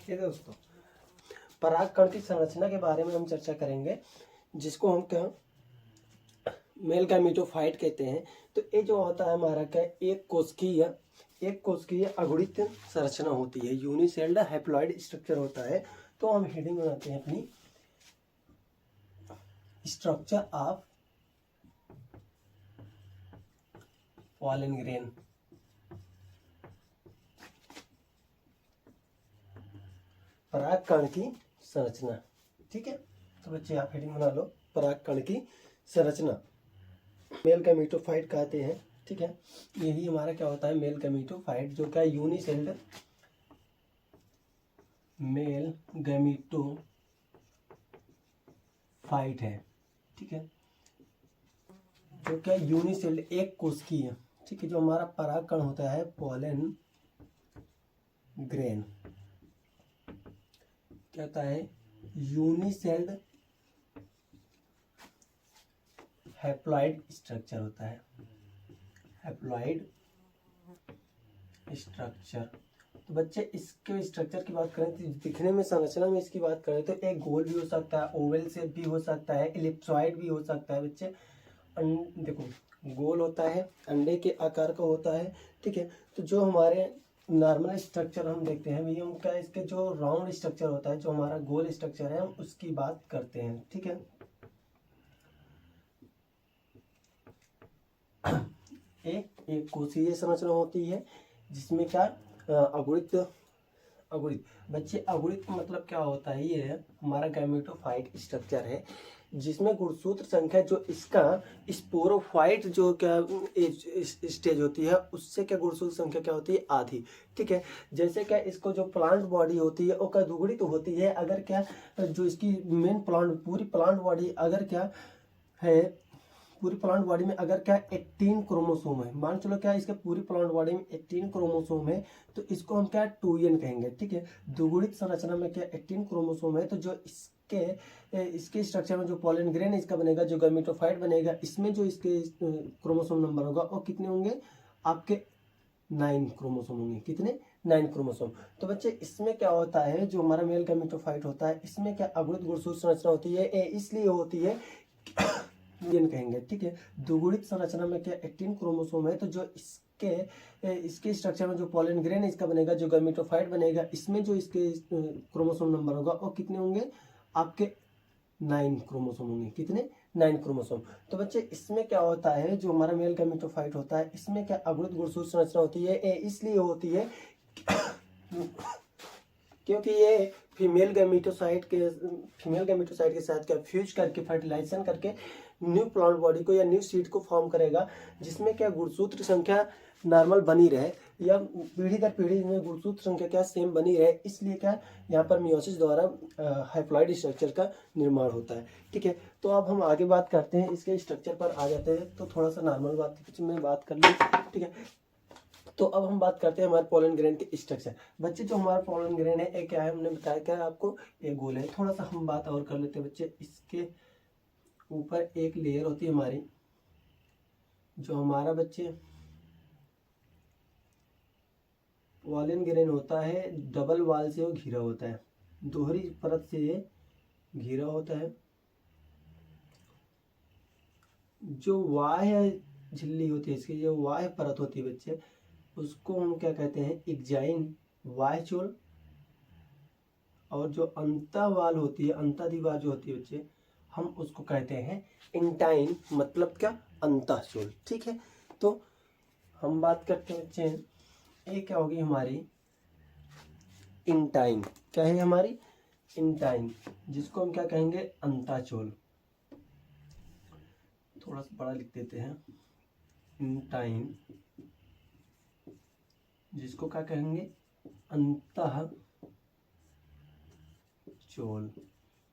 ये दोस्तों, परागकण की संरचना के बारे में हम चर्चा करेंगे, जिसको हम क्या मेल गैमेटोफाइट कहते हैं। तो ये जो होता है हमारा क्या, एक कोशिकीय अगुणित संरचना होती है, यूनिसेल्ड हैप्लॉइड स्ट्रक्चर होता है। तो हम हेडिंग बनाते हैं अपनी, स्ट्रक्चर ऑफ पॉलन ग्रेन। परागकण की संरचना, ठीक है। तो बच्चे आप हेडिंग बना लो, परागकण की संरचना। मेल गैमेटोफाइट कहते हैं, ठीक है। यही हमारा क्या होता है, मेल गैमेटोफाइट, जो क्या यूनिसेल्ड मेल गैमेटोफाइट है, ठीक है। जो क्या यूनिसेल्ड एक कोशिकीय है, ठीक है। जो हमारा परागकण होता है पॉलन ग्रेन, क्या होता है, यूनिसेल्ड हैप्लॉइड स्ट्रक्चर होता है, हैप्लॉइड स्ट्रक्चर। तो बच्चे इसके स्ट्रक्चर की बात करें तो दिखने में, संरचना में इसकी बात करें तो एक गोल भी हो सकता है, ओवल शेप भी हो सकता है, इलिप्सॉइड भी हो सकता है। बच्चे देखो, गोल होता है, अंडे के आकार का होता है, ठीक है। तो जो हमारे नॉर्मल स्ट्रक्चर हम देखते हैं भैया, हम क्या इसके जो राउंड स्ट्रक्चर होता है, जो हमारा गोल स्ट्रक्चर है, हम उसकी बात करते हैं, ठीक है। एक कोशिकीय संरचना होती है, जिसमें क्या अगुणित बच्चे, अगुणित मतलब क्या होता है, ये हमारा गैमेटोफाइट स्ट्रक्चर है, जिसमें गुणसूत्र संख्या, जो इसका स्पोरोफाइट जो क्या स्टेज होती है, उससे क्या गुणसूत्र संख्या क्या होती है, आधी, ठीक है। जैसे क्या इसको जो प्लांट बॉडी होती है वो क्या दुगुणित तो होती है, अगर क्या जो इसकी मेन पूरी प्लांट बॉडी अगर क्या है, पूरी प्लांट बॉडी में अगर क्या 18 क्रोमोसोम है, मान चलो क्या इसके पूरी प्लांट बॉडी में 18 क्रोमोसोम है, तो इसको हम क्या 2n कहेंगे, ठीक है। दुगुणित संरचना में क्या 18 क्रोमोसोम है, तो जो इसके स्ट्रक्चर में जो पॉलन ग्रेन इसका बनेगा, जो गैमेटोफाइट बनेगा, इसमें जो इसके क्रोमोसोम नंबर होगा वो कितने होंगे, आपके 9 क्रोमोसोम होंगे। कितने, 9 क्रोमोसोम। तो बच्चे इसमें क्या होता है, जो हमारा मेल गैमेटोफाइट होता है, इसमें क्या अगुणित गुणसूत्र संरचना होती है, इसलिए होती है कहेंगे, ठीक है। दुगुणित संरचना में क्या 18 क्रोमोसोम है, तो जो इसके स्ट्रक्चर में जो पॉलन ग्रेन इसका बनेगा, जो गैमेटोफाइट बनेगा, इसमें जो इसके क्रोमोसोम नंबर होगा वो कितने होंगे, आपके 9 क्रोमोसोम होंगे। कितने, 9 क्रोमोसोम। तो बच्चे इसमें क्या होता है, जो हमारा मेल गैमेटोफाइट होता है, इसमें क्या अगुणित गुणसूत्र संरचना होती है, इसलिए होती है क्योंकि ये फीमेल गैमेटोसाइट के साथ क्या फ्यूज करके, फर्टिलाइजेशन करके न्यू प्लांट बॉडी को या न्यू सीड को फॉर्म करेगा, जिसमें क्या गुणसूत्र संख्या नॉर्मल बनी रहे, या पीढ़ी दर पीढ़ी में गुणसूत्र संख्या क्या सेम बनी रहे, इसलिए क्या यहाँ पर मियोसिस द्वारा हैप्लॉइड स्ट्रक्चर का निर्माण होता है, ठीक है। तो अब हम आगे बात करते हैं, इसके स्ट्रक्चर पर आ जाते हैं। तो थोड़ा सा नॉर्मल बात में बात कर ली, ठीक है। तो अब हम बात करते हैं हमारे पॉलन ग्रेन के स्ट्रक्चर। बच्चे जो हमारा पॉलन ग्रेन है ये क्या है, हमने बताया क्या है आपको, ये गोल है। थोड़ा सा हम बात और कर लेते हैं बच्चे, इसके ऊपर एक लेयर होती है हमारी, जो हमारा बच्चे पॉलन ग्रेन होता है, डबल वाल से वो घिरा होता है, दोहरी परत से ये घिरा होता है। जो वाह्य झिल्ली होती है इसकी, जो वाह्य परत होती है बच्चे, उसको हम क्या कहते हैं, इक्जाइन वाह्यचोल। और जो अंतःवाल होती है, अंतःदीवार जो होती है बच्चे, हम उसको कहते हैं इंटाइन, मतलब क्या, अंतःचोल, ठीक है। तो हम बात करते हैं बच्चे, ये क्या होगी हमारी इंटाइन, क्या है हमारी इंटाइन, जिसको हम क्या कहेंगे, अंतःचोल। थोड़ा सा बड़ा लिख देते हैं, इंटाइन, जिसको क्या कहेंगे, अंतःचोल,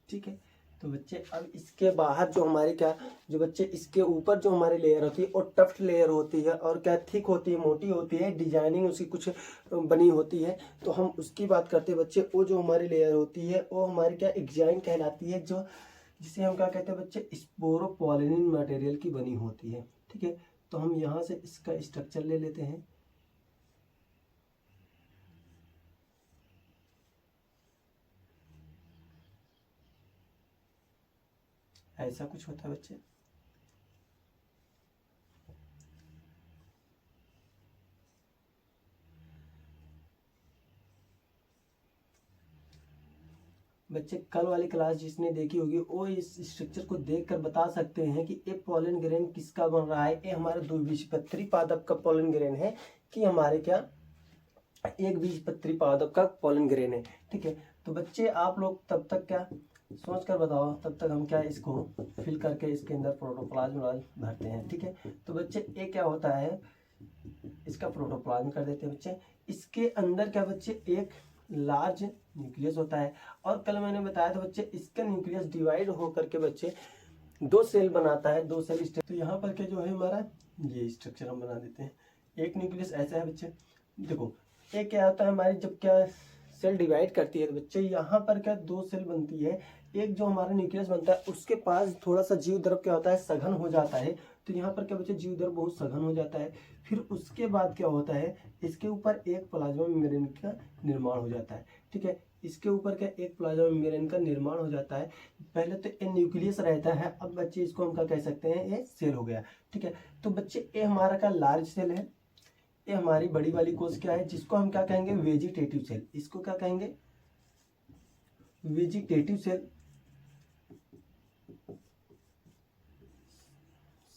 ठीक है। तो बच्चे अब इसके बाहर जो हमारी क्या, जो बच्चे इसके ऊपर जो हमारी लेयर होती है और टफ्ट लेयर होती है, और क्या थिक होती है, मोटी होती है, डिजाइनिंग उसकी कुछ बनी होती है, तो हम उसकी बात करते हैं बच्चे। वो जो हमारी लेयर होती है वो हमारी क्या एग्जाइन कहलाती है, जो जिसे हम क्या कहते हैं बच्चे, स्पोरोपॉलिनिन मटेरियल की बनी होती है, ठीक है। तो हम यहाँ से इसका स्ट्रक्चर ले लेते हैं। ऐसा कुछ होता है बच्चे। बच्चे कल वाली क्लास जिसने देखी होगी वो इस स्ट्रक्चर को देखकर बता सकते हैं कि ये पोलन ग्रेन किसका बन रहा है। ये हमारे द्विबीजपत्री पादप का पोलन ग्रेन है कि हमारे क्या एक बीजपत्री पादप का पोलन ग्रेन है। ठीक है, तो बच्चे आप लोग तब तक क्या सोच कर बताओ, तब तक हम क्या इसको फिल करके इसके अंदर प्रोटोप्लाज्म भरते हैं। ठीक है, तो बच्चे ये क्या होता है, इसका प्रोटोप्लाज्म कर देते हैं बच्चे। इसके अंदर क्या बच्चे एक लार्ज न्यूक्लियस होता है, और कल मैंने बताया था बच्चे इसका न्यूक्लियस डिवाइड होकर के बच्चे दो सेल बनाता है, दो सेल स्ट्रक्चर। तो यहाँ पर क्या जो है हमारा ये स्ट्रक्चर हम बना देते हैं। एक न्यूक्लियस ऐसा है बच्चे, देखो एक क्या होता है हमारी जब क्या सेल डिवाइड करती है तो बच्चे यहाँ पर क्या दो सेल बनती है। एक जो हमारा न्यूक्लियस बनता है उसके पास थोड़ा सा जीव द्रव क्या होता है सघन हो जाता है, तो यहाँ पर क्या बच्चे जीव द्रव बहुत सघन हो जाता है। फिर उसके बाद क्या होता है इसके ऊपर एक प्लाज्मा मेम्ब्रेन का निर्माण हो जाता है। ठीक है, इसके ऊपर क्या एक प्लाज्मा मेम्ब्रेन का निर्माण हो जाता है। पहले तो ये न्यूक्लियस रहता है, अब बच्चे इसको हम क्या कह सकते हैं, ये सेल हो गया। ठीक है, तो बच्चे ये हमारा का लार्ज सेल है, ये हमारी बड़ी वाली कोशिका है जिसको हम क्या कहेंगे वेजिटेटिव सेल। इसको क्या कहेंगे वेजिटेटिव सेल।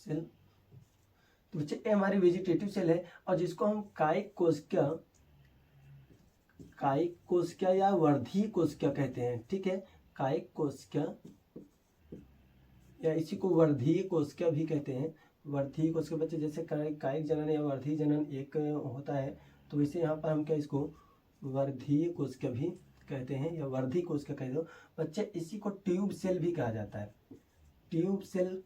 तो बच्चे ये हमारी वेजिटेटिव सेल है, और जिसको हम कायिक कोशिका या वर्धी कोशिका कहते हैं। ठीक है, कायिक कोशिका या इसी को वर्धी कोशिका भी कहते हैं। वर्धी कोशिका बच्चे जैसे कायिक जनन या वर्धी जनन एक होता है, तो वैसे यहाँ पर हम क्या इसको वर्धी कोशिका भी कहते हैं या वर्धी कोशिका कहते हो बच्चे। इसी को ट्यूब सेल भी कहा जाता है, ट्यूब सेल।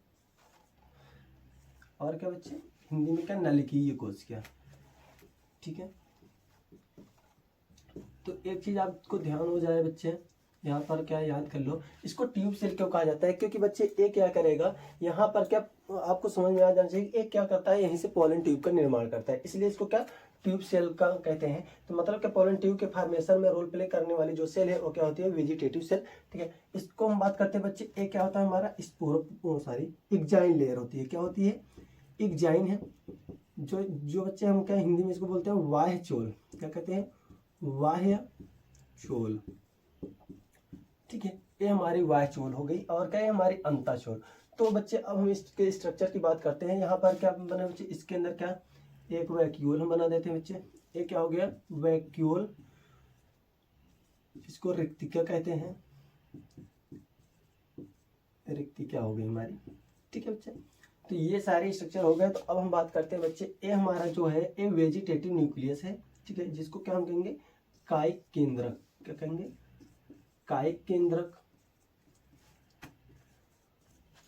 और क्या बच्चे हिंदी में क्या नलिकीय कोशिका। ठीक है, तो एक चीज आपको ध्यान हो जाए बच्चे, यहाँ पर क्या याद कर लो, इसको ट्यूब सेल क्यों कहा जाता है, क्योंकि बच्चे ये क्या करेगा यहाँ पर क्या आपको समझ में आ जाना चाहिए, एक क्या करता है यहीं से पोलन ट्यूब का निर्माण करता है, इसलिए इसको क्या ट्यूब सेल का कहते हैं। तो मतलब क्या पोलन ट्यूब के फॉर्मेशन में रोल प्ले करने वाली जो सेल है वो क्या होती है वेजिटेटिव सेल। ठीक है, इसको हम बात करते हैं बच्चे, एक क्या होता है हमारा इक्जाइन लेयर होती है। क्या होती है इक्जाइन है, जो बच्चे हम क्या हिंदी में इसको बोलते हैं वाह्य चोल। क्या कहते हैं वाह्य चोल। ठीक है, ये हमारी वाह्य चोल हो गई, और क्या है हमारी अंतःचोल। तो बच्चे अब हम इसके स्ट्रक्चर की बात करते हैं। यहाँ पर क्या बना बच्चे, इसके अंदर क्या एक वैक्यूल हम बना देते हैं बच्चे। ये क्या हो गया वैक्यूल, इसको रिक्तिका कहते हैं, रिक्तिका हो गई हमारी। ठीक है बच्चे, तो ये सारे स्ट्रक्चर हो गए। तो अब हम बात करते हैं बच्चे, ये हमारा जो है ये वेजिटेटिव न्यूक्लियस है। ठीक है, जिसको क्या हम कहेंगे कायिक केंद्रक। क्या कहेंगे कायिक केंद्रक।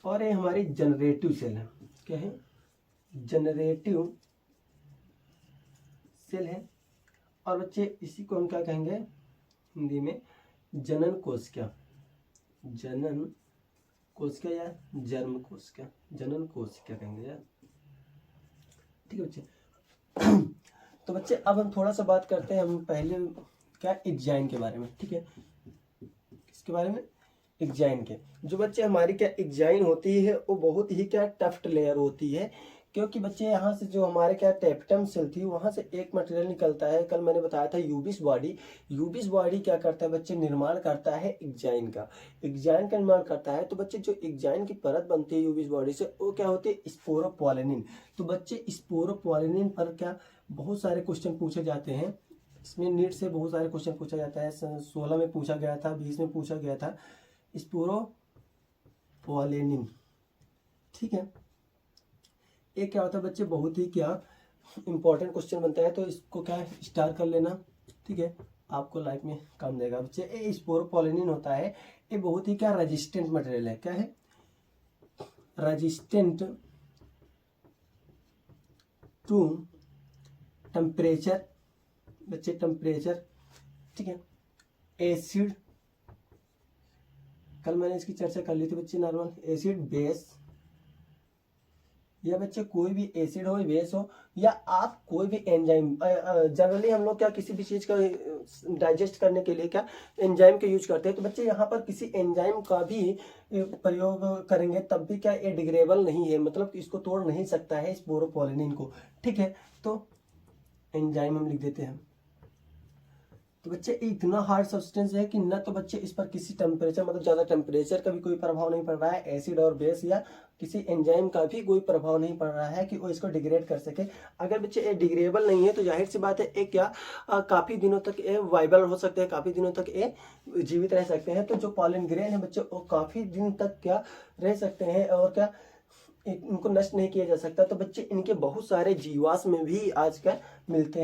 और ये हमारी जनरेटिव सेल है। क्या है जनरेटिव सेल है। और बच्चे इसी को हम क्या कहेंगे हिंदी में जनन कोशिका, जनन कोशिका या जन्म कोशिका, जनन कोशिका कहेंगे यार। ठीक है बच्चे, तो बच्चे अब हम थोड़ा सा बात करते हैं, हम पहले क्या इक्जाइन के बारे में। ठीक है, किसके बारे में इक्जाइन के। जो बच्चे हमारी क्या इक्जाइन होती है वो बहुत ही क्या टफ्ट लेयर होती है, क्योंकि बच्चे यहाँ से जो हमारे क्या टेप्टम सेल थी वहां से एक मटेरियल निकलता है। कल मैंने बताया था यूबिस बॉडी। यूबिस बॉडी क्या करता है बच्चे निर्माण करता है इक्जाइन का, इक्जाइन का निर्माण करता है। तो बच्चे जो इक्जाइन की परत बनती है यूबिस बॉडी से वो क्या होती है स्पोरोपोलिनिन। तो बच्चे स्पोरोपोलिनिन पर क्या बहुत सारे क्वेश्चन पूछे जाते हैं, इसमें नीट से बहुत सारे क्वेश्चन पूछा जाता है। 16 में पूछा गया था, 20 में पूछा गया था स्पोरोपोलिनिन। ठीक है, ये क्या होता है बच्चे बहुत ही क्या इंपॉर्टेंट क्वेश्चन बनता है, तो इसको क्या स्टार कर लेना। ठीक है, आपको लाइफ में काम देगा बच्चे। ये स्पोरोपोलिनिन होता है, ये बहुत ही क्या रेजिस्टेंट मटेरियल है। क्या है रेजिस्टेंट टू टेम्परेचर बच्चे, टेम्परेचर। ठीक है, एसिड, कल मैंने इसकी चर्चा कर ली थी बच्चे, नॉर्मल एसिड बेस या बच्चे कोई भी एसिड हो, बेस हो, या आप कोई भी एंजाइम, जनरली हम लोग क्या किसी भी चीज़ का डाइजेस्ट करने के लिए क्या एंजाइम का यूज करते हैं, तो बच्चे यहाँ पर किसी एंजाइम का भी प्रयोग करेंगे तब भी क्या ये डिग्रेडेबल नहीं है, मतलब इसको तोड़ नहीं सकता है स्पोरोपोलिनिन को। ठीक है, तो एंजाइम हम लिख देते हैं। तो बच्चे इतना हार्ड सब्सटेंस है कि न तो बच्चे इस पर किसी टेम्परेचर, मतलब ज़्यादा टेम्परेचर का भी कोई प्रभाव नहीं पड़ रहा है, एसिड और बेस या किसी एंजाइम का भी कोई प्रभाव नहीं पड़ रहा है कि वो इसको डिग्रेड कर सके। अगर बच्चे ये डिग्रेडेबल नहीं है तो जाहिर सी बात है ये क्या काफ़ी दिनों तक ये वाइबल हो सकते हैं, काफ़ी दिनों तक ये जीवित रह सकते हैं। तो जो पॉलन ग्रेन है बच्चे वो काफ़ी दिन तक क्या रह सकते हैं और क्या इनको नष्ट नहीं किया जा सकता। तो बच्चे इनके बहुत सारे जीवाश्म में भी आज का मिलते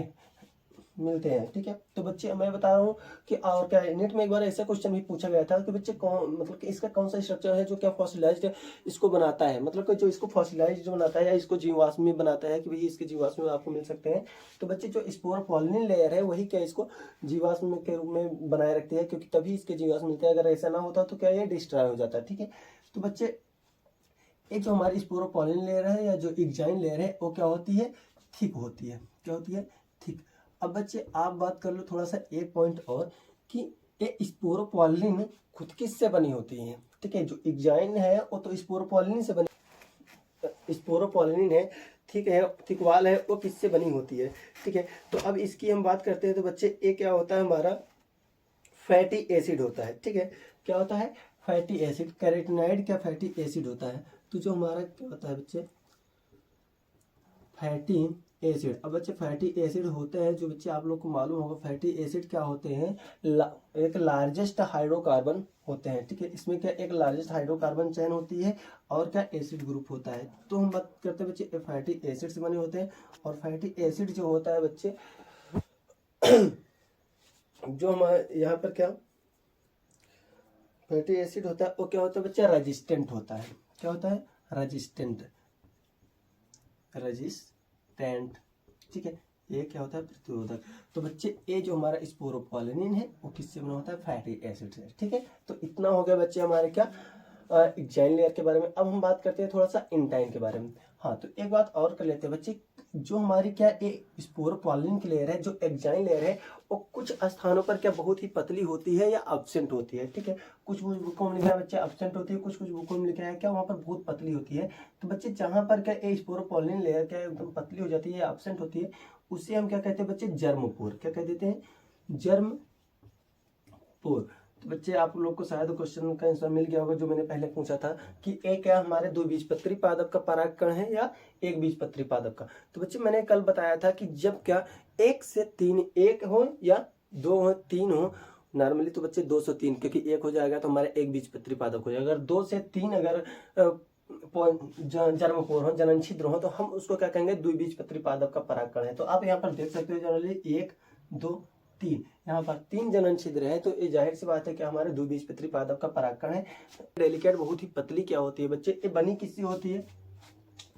हैं। ठीक है, तो बच्चे मैं बता रहा हूँ कि और क्या नेट में एक बार ऐसा क्वेश्चन भी पूछा गया था कि बच्चे कौन, मतलब कि इसका कौन सा स्ट्रक्चर है जो क्या फॉसिलाइज्ड इसको बनाता है, मतलब कि जो इसको फॉसिलाइज्ड बनाता है या इसको जीवाश्म में बनाता है कि भाई इसके जीवाश्म में आपको मिल सकते हैं। तो बच्चे जो स्पोरोपोलिन लेयर है वही क्या इसको जीवाश्म के रूप में बनाए रखती है, क्योंकि तभी इसके जीवाश्म मिलते हैं। अगर ऐसा ना होता तो क्या ये डिस्ट्रॉय हो जाता है। ठीक है, तो बच्चे ये जो हमारी स्पोरोपोलिन लेयर है या जो एक्जाइन लेयर है वो क्या होती है, थिक होती है। क्या होती है, थिक। अब बच्चे आप बात कर लो थोड़ा सा एक पॉइंट और कि ये स्पोरोपोलिन खुद किससे बनी होती है। ठीक है, जो एक्जाइन है वो तो स्पोरोपोलिन से बनी, स्पोरोपोलिन है, ठीक है, थिकवाल है, वो किससे बनी होती है। ठीक है, तो अब इसकी हम बात करते हैं। तो बच्चे ये क्या होता है, हमारा फैटी एसिड होता है। ठीक है, क्या होता है, फैटी एसिड। कैरोटीनॉइड क्या फैटी एसिड होता है। तो जो हमारा क्या होता है बच्चे, फैटी एसिड। अब बच्चे फैटी एसिड होते हैं जो बच्चे आप लोग को मालूम होगा, फैटी एसिड क्या होते हैं, एक लार्जेस्ट हाइड्रोकार्बन होते हैं। ठीक है, इसमें क्या एक लार्जेस्ट हाइड्रोकार्बन चेन होती है और क्या एसिड ग्रुप होता है। तो हम बात करते हैं बच्चे फैटी एसिड से बने होते हैं। और फैटी एसिड जो होता है बच्चे जो हमारे यहाँ पर क्या फैटी एसिड होता है वो क्या होता है बच्चे, रेजिस्टेंट होता है। क्या होता है, रेजिस्टेंट। ठीक है, ये क्या होता है, प्रतिरोधक। तो बच्चे ये जो हमारा स्पोरोपोलिन है वो किससे बना होता है, फैटी एसिड से। ठीक है, तो इतना हो गया बच्चे हमारे क्या एक्जाइन लेयर के बारे में। अब हम बात करते हैं थोड़ा सा इंटाइन के बारे में। हाँ, तो एक बात और कर लेते हैं बच्चे, जो हमारी क्या ये स्पोरोपोलिन की लेयर है, जो एक्जाइन लेयर है, वो कुछ स्थानों पर क्या बहुत ही पतली होती है या एब्सेंट होती है। ठीक है, कुछ बुकों में लिखा है बच्चे एब्सेंट होती है, कुछ बुकों में लिखा है क्या वहाँ पर बहुत पतली होती है। तो बच्चे जहाँ पर क्या ये स्पोरोपोलिन लेयर क्या एकदम पतली हो जाती है या एब्सेंट होती है, उसे हम क्या कहते हैं बच्चे, जर्मपोर। क्या कह देते हैं, जर्मपोर। तो बच्चे आप लोग को शायद क्वेश्चन का आंसर मिल गया होगा जो मैंने पहले पूछा था कि एक क्या हमारे द्विबीजपत्री पादप का परागकण है या एक बीजपत्री पादप का। तो बच्चे मैंने कल बताया था कि जब क्या एक से तीन, एक हो या दो हो, तीन हो, नॉर्मली तो बच्चे 2 से 3, क्योंकि एक हो जाएगा तो हमारे एक बीजपत्री पादप हो जाएगा। अगर 2 से 3 अगर जर्मपोर हो, जनन छिद्र हो, तो हम उसको क्या कहेंगे, द्विबीजपत्री पादप का परागकण है। तो आप यहाँ पर देख सकते हो जनरली 1 2 3, यहाँ पर 3 जनन छिद्र है। तो ये जाहिर सी बात है कि हमारे द्विबीजपत्री पादप का परागकण है। डेलिकेट बहुत ही पतली क्या होती है बच्चे, ये बनी किससे होती है,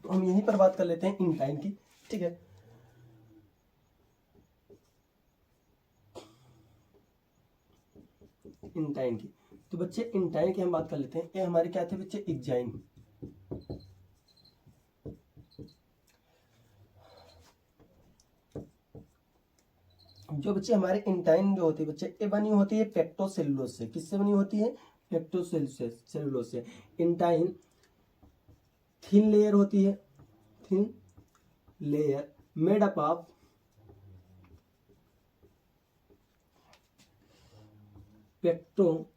तो हम यहीं पर बात कर लेते हैं इंटाइन की। ठीक है, इंटाइन की। तो बच्चे इंटाइन की हम बात कर लेते हैं। ये हमारे क्या थे बच्चे, एक्जाइन। जो बच्चे हमारे इंटाइन जो होती है बच्चे, ये बनी होती है पेक्टोसेलुलोज से। किससे बनी होती है, पेक्टोसेलुलोज से। इंटाइन थिन लेयर होती है, thin layer made up of pectocellulose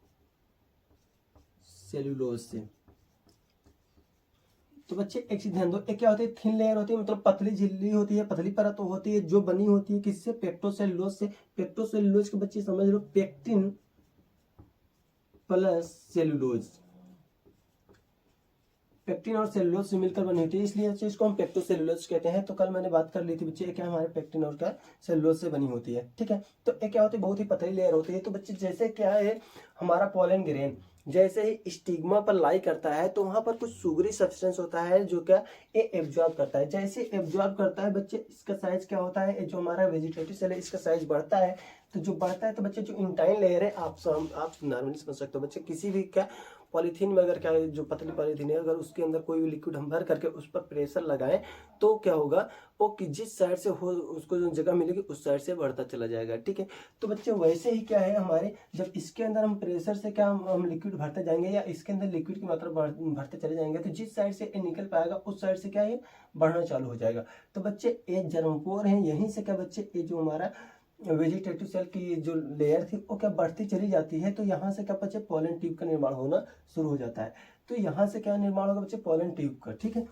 से। तो बच्चे एक चीज ध्यान दो, एक क्या होती है, थिन लेयर होती है, मतलब पतली झिल्ली होती है, पतली परत होती है जो बनी होती है किससे, पेक्टोसेलुलोज से। पेक्टोसेलुलोज के बच्चे समझ लो पेक्टिन प्लस सेलुलोज, पेक्टिन और सेलुलोज से मिलकर बनी होती है, इसलिए इसको हम पेक्टोसेलुलोज कहते हैं। तो कल मैंने बात कर ली थी बच्चे, क्या हमारे पेक्टिन और क्या सेलुलोज से बनी होती है। ठीक है, तो ये क्या होती है, बहुत ही पतली लेयर होती है। तो बच्चे जैसे क्या है हमारा पोलन ग्रेन जैसे ही स्टिग्मा पर लाई करता है तो वहां पर कुछ सुगरी सब्सटेंस होता है जो क्या ये एब्जॉर्ब करता है। जैसे एब्जॉर्ब करता है बच्चे, इसका साइज क्या होता है, जो हमारा वेजिटेटिव सेल है इसका साइज बढ़ता है। तो जो बढ़ता है तो बच्चे जो इंटाइन लेयर है आप नॉर्मली समझ सकते हो बच्चे, किसी भी क्या पॉलीथीन में अगर क्या जो पतली पॉलीथीन है अगर उसके अंदर कोई भी लिक्विड हम भर करके उस पर प्रेशर लगाएं तो क्या होगा, वो कि जिस साइड से हो उसको जो जगह मिलेगी उस साइड से बढ़ता चला जाएगा। ठीक है, तो बच्चे वैसे ही क्या है हमारे, जब इसके अंदर हम प्रेशर से क्या हम लिक्विड भरते जाएंगे या इसके अंदर लिक्विड की मात्रा भरते चले जाएंगे तो जिस साइड से ये निकल पाएगा उस साइड से क्या है बढ़ना चालू हो जाएगा। तो बच्चे ये जर्मपोर है, यहीं से क्या बच्चे ये जो हमारा वेजिटेटिव सेल की जो लेयर थी वो क्या बढ़ती चली जाती है, तो यहाँ से क्या बच्चे पोलन ट्यूब का निर्माण होना शुरू हो जाता है। तो यहाँ से क्या निर्माण होगा बच्चे, पोलन ट्यूब का। ठीक है,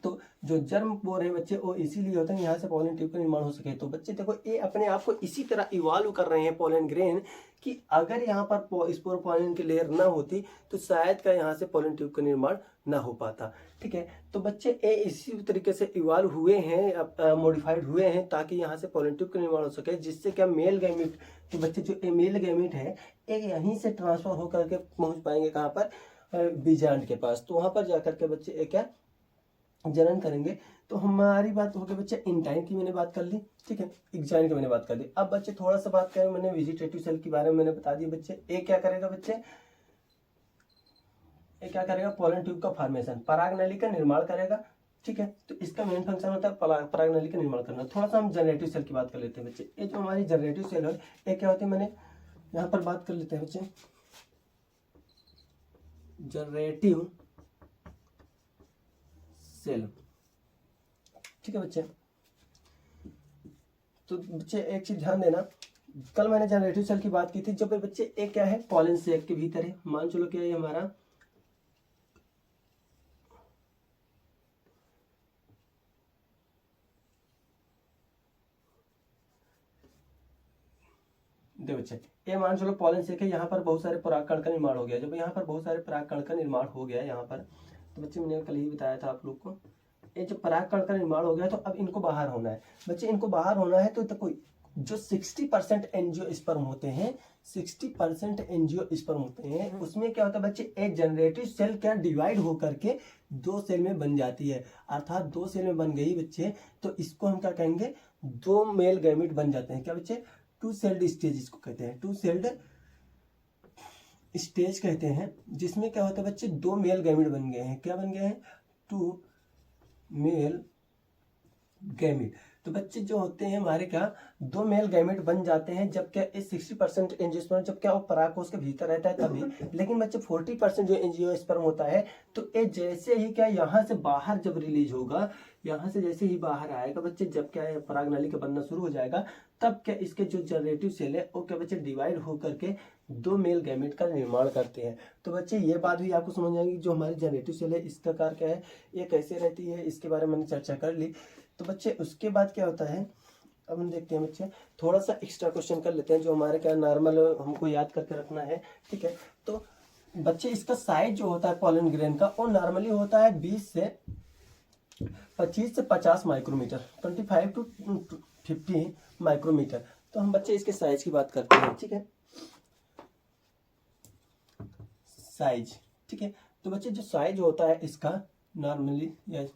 तो जो जर्म पोर है बच्चे वो इसीलिए होता है यहाँ से पोलन ट्यूब का निर्माण हो सके। तो बच्चे देखो ये अपने आप को इसी तरह इवॉल्व कर रहे हैं पोलन ग्रेन, कि अगर यहाँ पर स्पोर पोलन की लेयर ना होती तो शायद का यहाँ से पोलन ट्यूब का निर्माण ना हो पाता। ठीक है, तो बच्चे ये इसी तरीके से इवॉल्व हुए हैं, मॉडिफाइड हुए हैं ताकि यहाँ से पोलन ट्यूब का निर्माण हो सके, जिससे क्या मेल गैमीट, तो बच्चे जो मेल गैमीट है ये यहीं से ट्रांसफर होकर के पहुंच पाएंगे कहाँ पर, बीजांड के पास। तो वहां पर जाकर के बच्चे एक क्या जनन करेंगे। तो हमारी बात हो गई बच्चे इंटाइन की, मैंने बात कर ली। ठीक है, एक्जाइन की मैंने बात कर ली। अब बच्चे थोड़ा सा बात करें, मैंने वेजिटेटिव सेल के बारे में मैंने बता दी बच्चे। ये क्या करेगा बच्चे, ये क्या करेगा, पोलन ट्यूब का फॉर्मेशन, परागनली का निर्माण करेगा। ठीक है, तो इसका मेन फंक्शन होता है परागनली का निर्माण करना। थोड़ा सा हम जनरेटिव सेल की बात कर लेते हैं बच्चे। ये जो हमारी जनरेटिव सेल है ये क्या होती है, मैंने यहाँ पर बात कर लेते हैं बच्चे, जनरेटिव सेल। ठीक है बच्चे, तो बच्चे एक चीज ध्यान देना, कल मैंने जनरेटिव सेल की बात की थी, जब बच्चे एक क्या है पॉलन सेक के भीतर है, मान चलो क्या है हमारा दे बच्चे, ये मान चलो पॉलन सेक है, यहाँ पर बहुत सारे परागकण का निर्माण हो गया। जब यहाँ पर बहुत सारे परागकण का निर्माण हो गया यहाँ पर, तो बच्चे मैंने कल ही बताया था आप लोग को, ये जब परागकण का निर्माण हो गया तो अब इनको बाहर होना है बच्चे। इनको बाहर होना है तो कोई जो 60% एंजियोस्पर्म होते हैं, 60% एंजियोस्पर्म होते हैं, उसमें क्या होता है बच्चे, एक जनरेटिव सेल क्या डिवाइड होकर के दो सेल में बन जाती है। अर्थात दो सेल में बन गई बच्चे तो इसको हम क्या कहेंगे, दो मेल गैमीट बन जाते हैं। क्या बच्चे, टू सेल्ड स्टेज इसको कहते हैं, टू सेल्ड स्टेज कहते हैं, जिसमें क्या होता है बच्चे दो मेल गैमीट बन गए हैं। क्या बन गए हैं, टू मेल गैमीट। तो बच्चे जो होते हैं हमारे क्या दो मेल गैमेट बन जाते हैं जब क्या इस 60% एंजियोस्पर्म जब क्या वो परागकोश के भीतर रहता है तभी। लेकिन बच्चे 40% जो एंजियोस्पर्म होता है तो ये जैसे ही क्या यहाँ से बाहर जब रिलीज होगा, यहाँ से जैसे ही बाहर आएगा बच्चे, जब क्या है परागनली का बनना शुरू हो जाएगा, तब क्या इसके जो जनरेटिव सेल है वो क्या बच्चे डिवाइड होकर के दो मेल गैमेट का निर्माण करते हैं। तो बच्चे ये बात भी आपको समझ आएगी, जो हमारी जनरेटिव सेल है इसका आकार क्या है, ये कैसे रहती है, इसके बारे में मैंने चर्चा कर ली। तो बच्चे उसके बाद क्या होता है, अब हम देखते हैं बच्चे थोड़ा सा एक्स्ट्रा क्वेश्चन कर लेते हैं जो हमारे क्या नॉर्मल हमको याद करके रखना है। ठीक है, तो बच्चे इसका साइज जो होता है पोलन ग्रेन का वो नॉर्मली होता है 25 से 50 माइक्रोमीटर, 25 to 50 माइक्रोमीटर। तो हम बच्चे इसके साइज की बात करते हैं। ठीक है, साइज। ठीक है, तो बच्चे जो साइज होता है इसका नॉर्मली या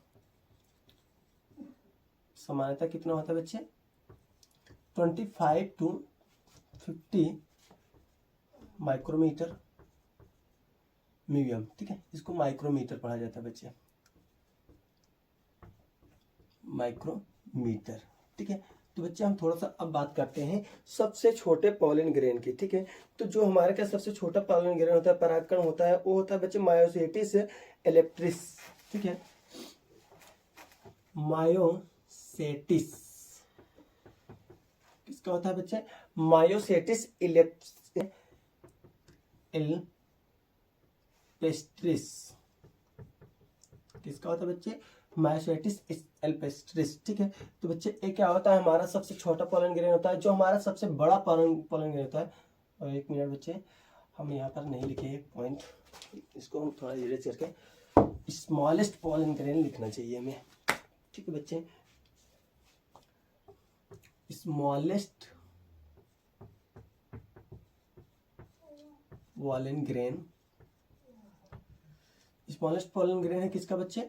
सामान्यतः कितना होता है बच्चे, 25 to 50 माइक्रोमीटर मीडियम। ठीक है, इसको माइक्रोमीटर पढ़ा जाता है बच्चे, माइक्रोमीटर। ठीक है, तो बच्चे हम थोड़ा सा अब बात करते हैं सबसे छोटे पोलन ग्रेन की। ठीक है, तो जो हमारे क्या सबसे छोटा पोलन ग्रेन होता है, परागकण होता है, वो होता है बच्चे मायोसिटिस इलेक्ट्रिस। ठीक है, मायोसेटिस किसका होता है बच्चे, मायोसेटिस एल्पेस्ट्रिस किसका होता है बच्चे, मायोसेटिस एल्पेस्ट्रिस। ठीक है, तो बच्चे ये क्या होता है, हमारा सबसे छोटा पोलन ग्रेन होता है, जो हमारा सबसे बड़ा पोलन ग्रेन होता है। और एक मिनट बच्चे, हम यहाँ पर नहीं लिखे पॉइंट, इसको हम थोड़ा धीरे करके स्मॉलेस्ट पोलन ग्रेन लिखना चाहिए हमें। ठीक है बच्चे, smallest pollen grain, smallest pollen grain है किसका बच्चे,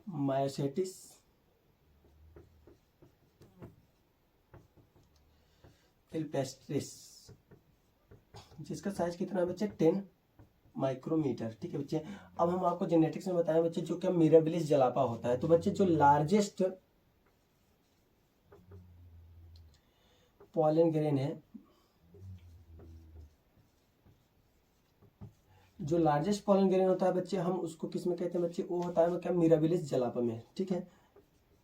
मायोसेटिस एल्पेस्ट्रिस, जिसका साइज कितना है बच्चे 10 माइक्रोमीटर। ठीक है बच्चे। अब हम आपको जेनेटिक्स में बताएं बच्चे, जो क्या मिराबिलिस जलापा होता है। तो बच्चे जो लार्जेस्ट पॉलन ग्रेन है, जो लार्जेस्ट पॉलन ग्रेन होता है बच्चे, हम उसको किस में कहते हैं बच्चे, वो होता है क्या मिराबिलिस जलापा में। ठीक है,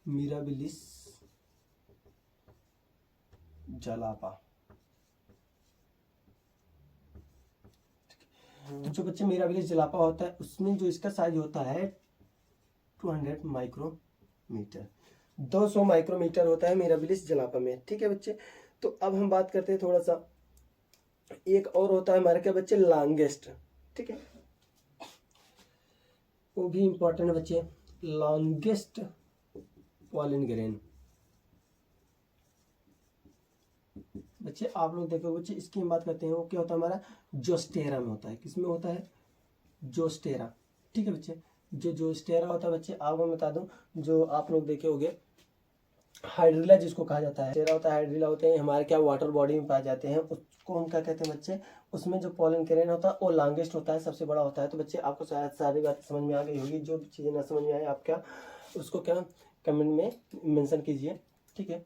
मिराबिलिस जलापा। तो जो बच्चे मिराबिलिस जलापा होता है उसमें जो इसका साइज होता है 200 माइक्रोमीटर, 200 माइक्रोमीटर होता है मिराबिलिस जलापा में। ठीक है बच्चे। तो अब हम बात करते हैं थोड़ा सा, एक और होता है हमारे क्या बच्चे, लॉन्गेस्ट। ठीक है, वो भी इंपॉर्टेंट है बच्चे, लॉन्गेस्ट पॉलन ग्रेन। बच्चे आप लोग देखो बच्चे, इसकी हम बात करते हैं, वो क्या होता है हमारा जोस्टेरा में होता है। किसमें होता है, जोस्टेरा। ठीक है बच्चे, जो जोस्टेरा होता है बच्चे, आपको मैं बता दूं, जो आप लोग देखे होंगे हाइड्रिला जिसको कहा जाता है, टेरा होता है, हाइड्रिला होते हैं हमारे क्या वाटर बॉडी में पाए जाते हैं, उसको हम क्या कहते हैं बच्चे, उसमें जो पॉलन ग्रेन होता है वो लॉन्गेस्ट होता है, सबसे बड़ा होता है। तो बच्चे आपको शायद सारी बात समझ में आ गई होगी, जो चीज़ें ना समझ में आए आप क्या उसको क्या कमेंट में मेंशन कीजिए। ठीक है।